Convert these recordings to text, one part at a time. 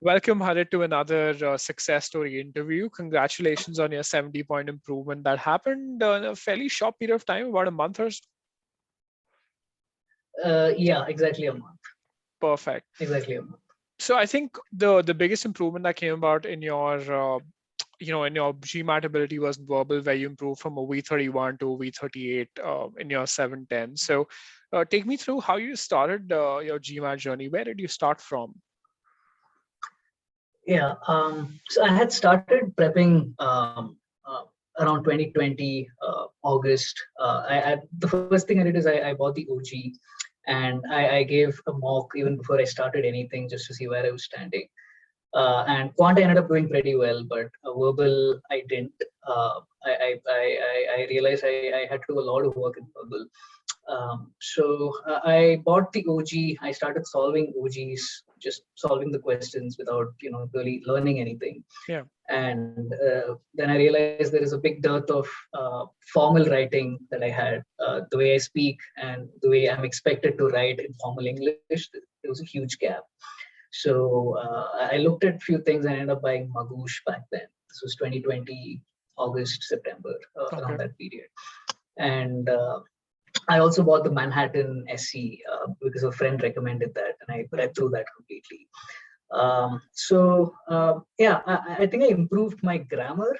Welcome, Harith, to another success story interview. Congratulations on your 70-point improvement that happened in a fairly short period of time, about a month or so. Yeah, exactly a month. Perfect. Exactly a month. So I think the biggest improvement that came about in your in your GMAT ability was verbal, where you improved from a V31 to a V38 in your 710. So take me through how you started your GMAT journey. Where did you start from? Yeah, so I had started prepping around 2020 August. The first thing I did is I bought the OG, and I gave a mock even before I started anything, just to see where I was standing. And quant I ended up doing pretty well, but verbal I didn't. I realized I had to do a lot of work in verbal. So I bought the OG. I started solving OGs, just solving the questions without really learning anything. Yeah. And then I realized there is a big dearth of formal writing that I had. The way I speak and the way I'm expected to write in formal English, there was a huge gap. So I looked at a few things and ended up buying Magoosh back then. This was 2020, August, September, around that period. And I also bought the Manhattan SE because a friend recommended that, and I read through that completely. Yeah, I think I improved my grammar,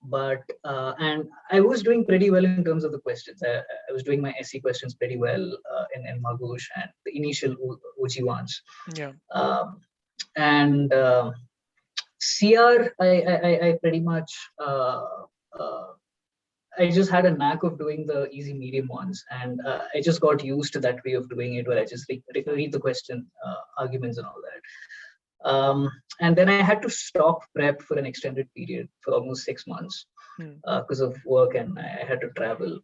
but and I was doing pretty well in terms of the questions. I was doing my SE questions pretty well in Magoosh and the initial OG ones. Yeah. And CR, I pretty much I just had a knack of doing the easy medium ones, and I just got used to that way of doing it, where I just read the question, arguments, and all that. And then I had to stop prep for an extended period for almost 6 months because of work, and I had to travel.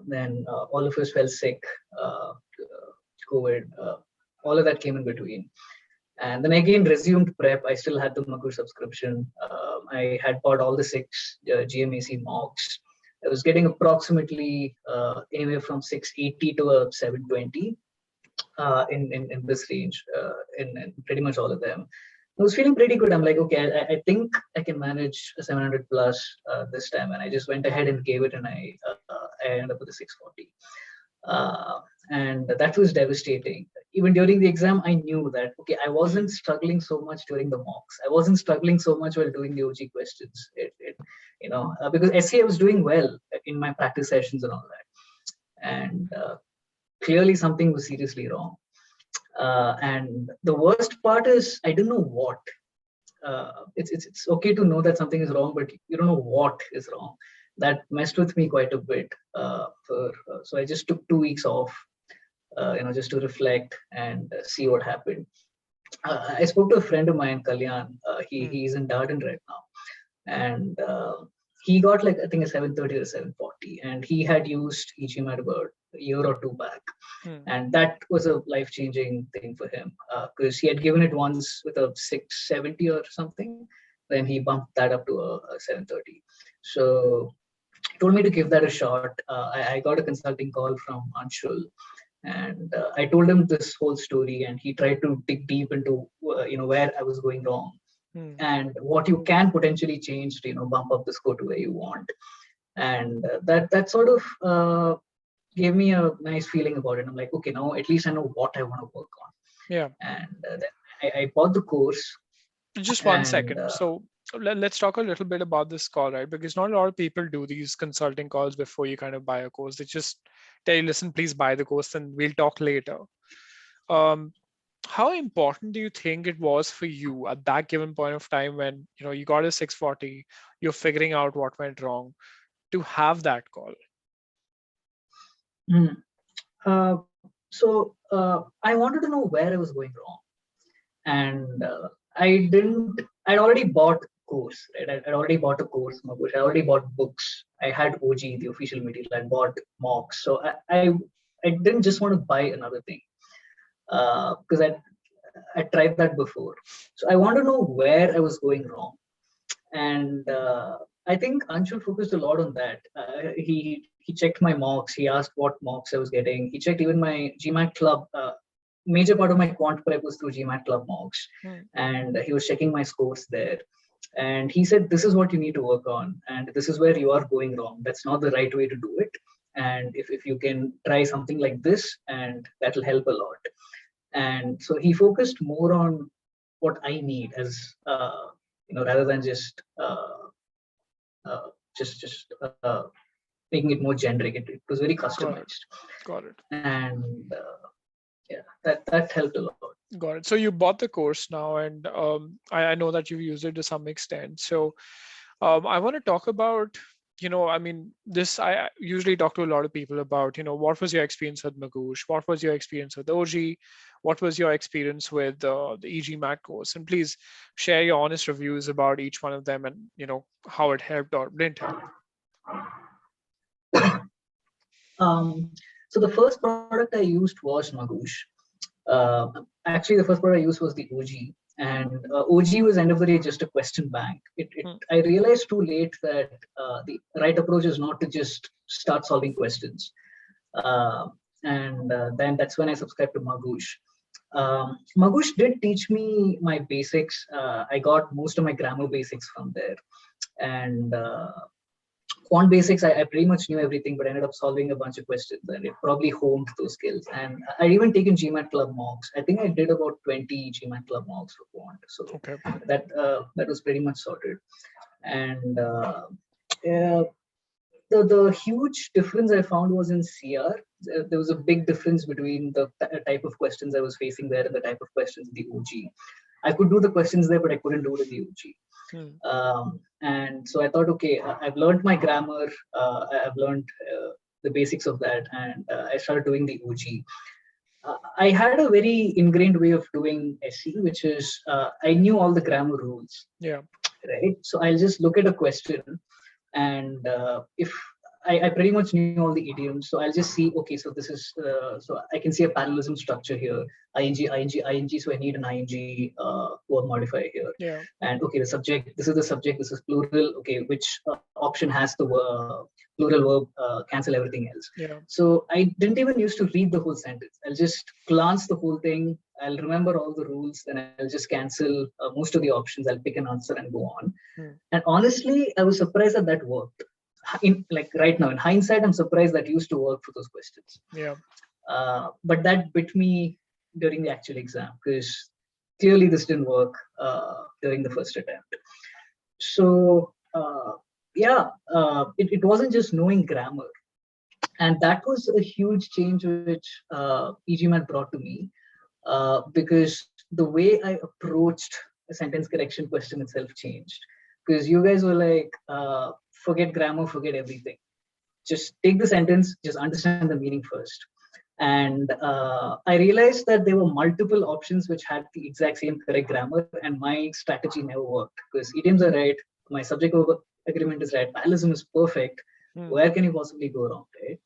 Then all of us fell sick, COVID, all of that came in between. And then again resumed prep. I still had the Magoosh subscription. I had bought all the 6 GMAC mocks. I was getting approximately anywhere from 680 to a 720 in this range, in pretty much all of them. I was feeling pretty good. I'm like, okay, I think I can manage a 700 plus this time. And I just went ahead and gave it, and I ended up with a 640. And that was devastating. Even during the exam, I knew that, okay, I wasn't struggling so much during the mocks. I wasn't struggling so much while doing the OG questions. Because SC I was doing well in my practice sessions and all that. And clearly something was seriously wrong. And the worst part is I didn't know what. It's okay to know that something is wrong, but you don't know what is wrong. That messed with me quite a bit. So I just took 2 weeks off, just to reflect and see what happened. I spoke to a friend of mine, Kalyan. He's in Darden right now, and he got like I think a 730 or 740, and he had used e-GMAT about a year or 2 back, and that was a life-changing thing for him because he had given it once with a 670 or something. Then he bumped that up to a 730. So he told me to give that a shot. I got a consulting call from Anshul, and I told him this whole story, and he tried to dig deep into where I was going wrong and what you can potentially change to bump up the score to where you want. And that sort of gave me a nice feeling about it. I'm like, okay, now at least I know what I want to work on. Yeah. And then I bought the course. Just one second. So let's talk a little bit about this call, right? Because not a lot of people do these consulting calls before you kind of buy a course. They just tell you, listen, please buy the course and we'll talk later. How important do you think it was for you at that given point of time when you got a 640, you're figuring out what went wrong, to have that call? So I wanted to know where I was going wrong, and I'd already bought course, right? I'd already bought a course, I already bought books. I had OG, the official material. I bought mocks. So I didn't just want to buy another thing because I tried that before. So I want to know where I was going wrong. And I think Anshul focused a lot on that. He checked my mocks. He asked what mocks I was getting. He checked even my GMAC club major part of my quant prep was through GMAT club mocks, Hmm. and he was checking my scores there. And he said, this is what you need to work on, and this is where you are going wrong. That's not the right way to do it. And if you can try something like this, and that'll help a lot. And so he focused more on what I need as rather than uh, just making it more generic. It was very customized. Got it. And yeah, that helped a lot. Got it. So you bought the course now, and I know that you've used it to some extent. So I want to talk about, I mean, this, I usually talk to a lot of people about, what was your experience with Magoosh? What was your experience with OG? What was your experience with the e-GMAT course? And please share your honest reviews about each one of them and, how it helped or didn't help. So the first product I used was Magoosh. Actually, the first product I used was the OG. And OG was end of the day just a question bank. I realized too late that the right approach is not to just start solving questions. And then that's when I subscribed to Magoosh. Magoosh did teach me my basics. I got most of my grammar basics from there. And quant basics, I pretty much knew everything, but I ended up solving a bunch of questions, and it probably honed those skills. And I'd even taken GMAT club mocks. I think I did about 20 GMAT club mocks for quant. So okay. that was pretty much sorted. And the huge difference I found was in CR. There was a big difference between the type of questions I was facing there and the type of questions in the OG. I could do the questions there, but I couldn't do it in the OG. And so I thought, okay, I've learned my grammar, I've learned the basics of that, and I started doing the OG. I had a very ingrained way of doing SE, which is I knew all the grammar rules. Yeah. Right. So I'll just look at a question, and if I pretty much knew all the idioms, so I'll just see, okay, so this is, so I can see a parallelism structure here, ing, so I need an ing verb modifier here. Yeah. And okay, the subject, this is the subject, this is plural, okay, which option has the plural verb, cancel everything else. Yeah. So I didn't even used to read the whole sentence. I'll just glance the whole thing, I'll remember all the rules, and I'll just cancel most of the options, I'll pick an answer and go on. And honestly, I was surprised that worked. Right now, in hindsight, I'm surprised that used to work for those questions. Yeah. But that bit me during the actual exam, because clearly this didn't work during the first attempt. So it wasn't just knowing grammar, and that was a huge change which e-GMAT brought to me, because the way I approached a sentence correction question itself changed. Because you guys were like, forget grammar, forget everything. Just take the sentence, just understand the meaning first. And I realized that there were multiple options which had the exact same correct grammar, and my strategy never worked, because idioms are right, my subject verb agreement is right, parallelism is perfect. Where can you possibly go wrong, right?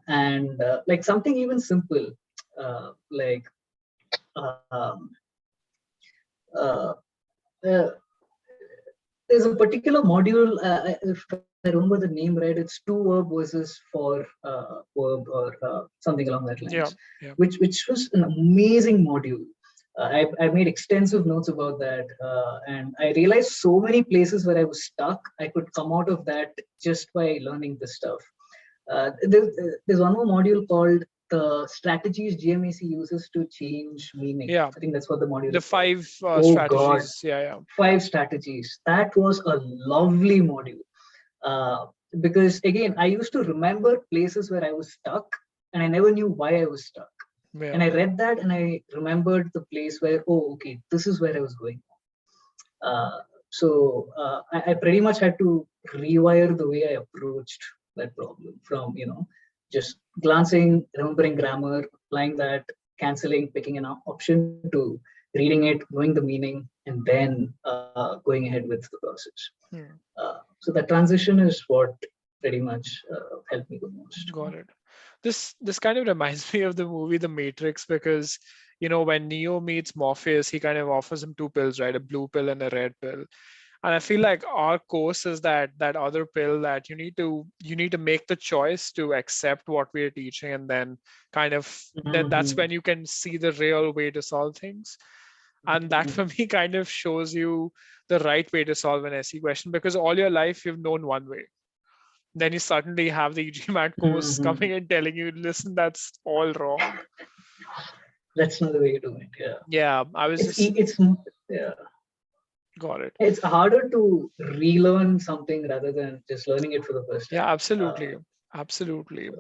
And like something even simple, there's a particular module, if I remember the name right, it's to verb versus for verb, or something along that lines, which was an amazing module. I've made extensive notes about that, and I realized so many places where I was stuck, I could come out of that just by learning this stuff. There's one more module called the strategies GMAC uses to change meaning. Yeah, I think that's what the module the is. 5 strategies. God. Yeah. 5 strategies. That was a lovely module. Because again, I used to remember places where I was stuck, and I never knew why I was stuck. Yeah. And I read that, and I remembered the place where, oh, okay, this is where I was going. So I pretty much had to rewire the way I approached that problem from, just glancing, remembering grammar, applying that, canceling, picking an option, to reading it, knowing the meaning, and then going ahead with the process. So that transition is what pretty much helped me the most. Got it. This kind of reminds me of the movie The Matrix, because when Neo meets Morpheus, he kind of offers him 2 pills, right? A blue pill and a red pill. And I feel like our course is that other pill that you need to make the choice to accept what we're teaching, and then kind of that's Mhm. when you can see the real way to solve things. And that for me kind of shows you the right way to solve an SE question, because all your life you've known one way. Then you suddenly have the e-GMAT course Mhm. coming and telling you, listen, that's all wrong. That's not the way to do it. Yeah, Yeah, I was just it's yeah, got it. it's harder to relearn something rather than just learning it for the first Yeah, time. absolutely. Absolutely.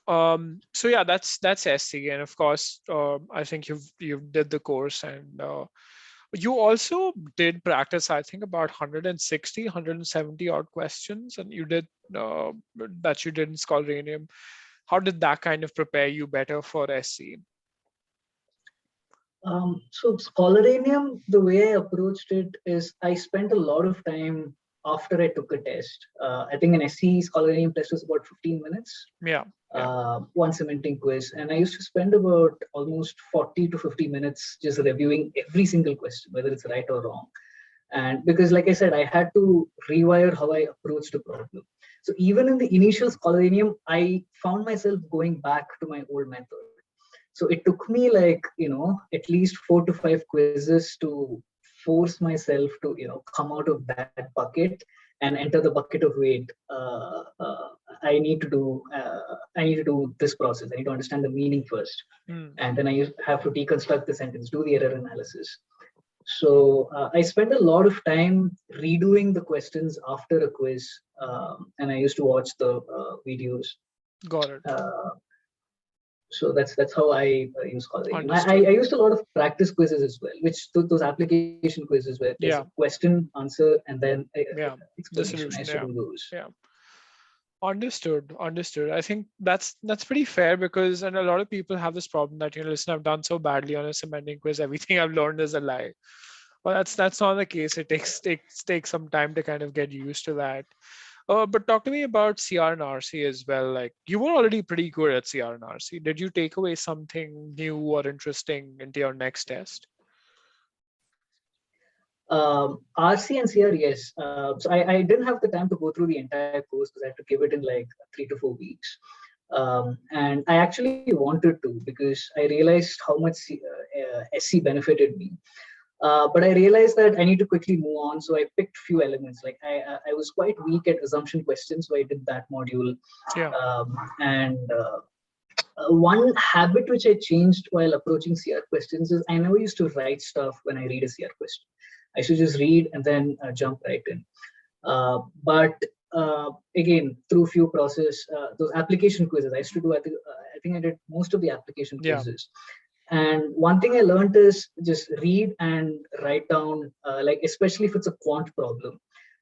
So yeah, that's SC, and of course, I think you've did the course, and you also did practice, I think, about 160, 170 odd questions, and you did that you did in Scholaranium. How did that kind of prepare you better for SC? So Scholaranium, the way I approached it is I spent a lot of time after I took a test. I think an SC Scholaranium test was about 15 minutes, Yeah, yeah, one cementing quiz. And I used to spend about almost 40 to 50 minutes just reviewing every single question, whether it's right or wrong. And because, like I said, I had to rewire how I approached the problem. So even in the initial Scholaranium, I found myself going back to my old method. So it took me like, at least 4 to 5 quizzes to force myself to, come out of that bucket and enter the bucket of wait. I need to do this process. I need to understand the meaning first. mm, And then I have to deconstruct the sentence, do the error analysis. So I spent a lot of time redoing the questions after a quiz, and I used to watch the videos. got it. Uh, so that's how I use Scholaranium. I Understood. used a lot of practice quizzes as well, which those application quizzes where there's a Yeah, question, answer, and then yeah, the explanation. I solution. used to Yeah, do those. yeah. Understood. Understood. I think that's pretty fair, because and a lot of people have this problem that, listen, I've done so badly on a cementing quiz, everything I've learned is a lie. Well, that's not the case. It takes some time to kind of get used to that. But talk to me about CR and RC as well. Like, you were already pretty good at CR and RC. Did you take away something new or interesting into your next test? RC and CR, yes. So I didn't have the time to go through the entire course because I had to give it in like 3 to 4 weeks. And I actually wanted to because I realized how much SC benefited me. But I realized that I need to quickly move on. So I picked few elements. Like I was quite weak at assumption questions, so I did that module. Yeah. And one habit which I changed while approaching CR questions is I never used to write stuff when I read a CR question. I should just read and then jump right in. But again, through few process, those application quizzes I used to do. I think I did most of the application Yeah. quizzes. And one thing I learned is just read and write down, like especially if it's a quant problem.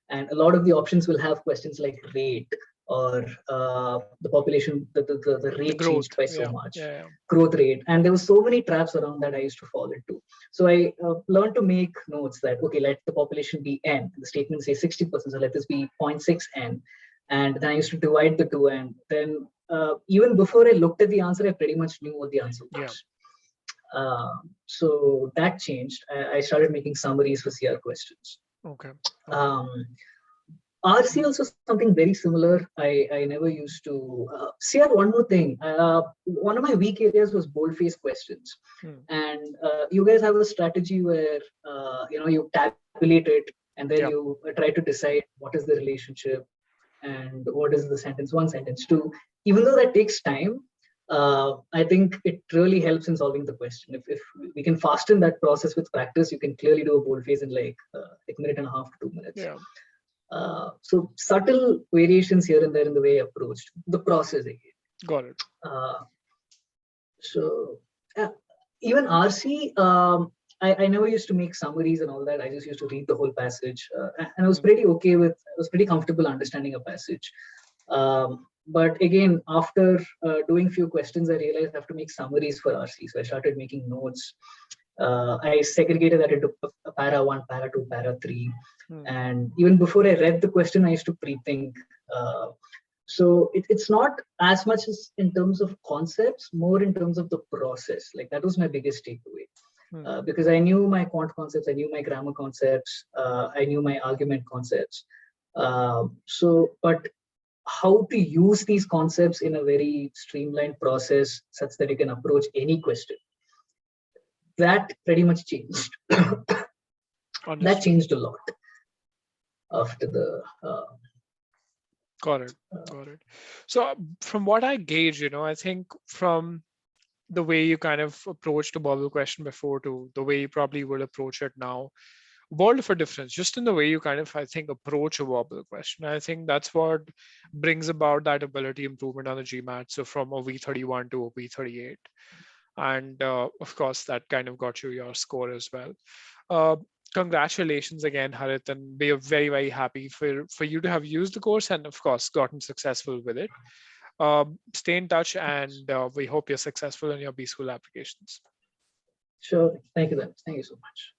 And a lot of the options will have questions like rate or the population, the The rate growth. changed by so Yeah. much, Yeah. growth rate. And there were so many traps around that I used to fall into. So I learned to make notes that, okay, let the population be n. The statement says 60%, so let this be 0.6 n. And then I used to divide the two. And then even before I looked at the answer, I pretty much knew what the answer Yeah. was. So that changed. I started making summaries for CR questions. Okay. Okay. Um, RC also something very similar. I never used to. CR, one more thing. One of my weak areas was boldface questions. Hmm. And you guys have a strategy where, you tabulate it and then Yeah. you try to decide what is the relationship and what is the sentence one, sentence two. Even though that takes time, I think it really helps in solving the question. If we can fasten that process with practice, you can clearly do a boldface in like a minute and a half to 2 minutes. Yeah. So subtle variations here and there in the way I approached the process again. Got it. Uh, so even RC, I never used to make summaries and all that. I just used to read the whole passage, and I was pretty okay with. I was pretty comfortable understanding a passage. But again, after doing few questions, I realized I have to make summaries for RC. So I started making notes. I segregated that into a para 1, para 2, para 3. Hmm. And even before I read the question, I used to pre-think. So it's not as much as in terms of concepts, more in terms of the process. Like that was my biggest takeaway. because I knew my quant concepts, I knew my grammar concepts, I knew my argument concepts. But how to use these concepts in a very streamlined process such that you can approach any question, that pretty much changed. That changed a lot after the got it. So from what I gauge, I think from the way you kind of approached a bubble question before to the way you probably would approach it now, world of a difference just in the way you kind of, I think, approach a wobble question. I think that's what brings about that ability improvement on the GMAT. So from a V31 to a V38, and of course that kind of got you your score as well. Congratulations again, Harith, and we are very, very happy for you to have used the course and of course gotten successful with it. Stay in touch, and we hope you're successful in your B school applications. Sure. Thank you, then. Thank you so much.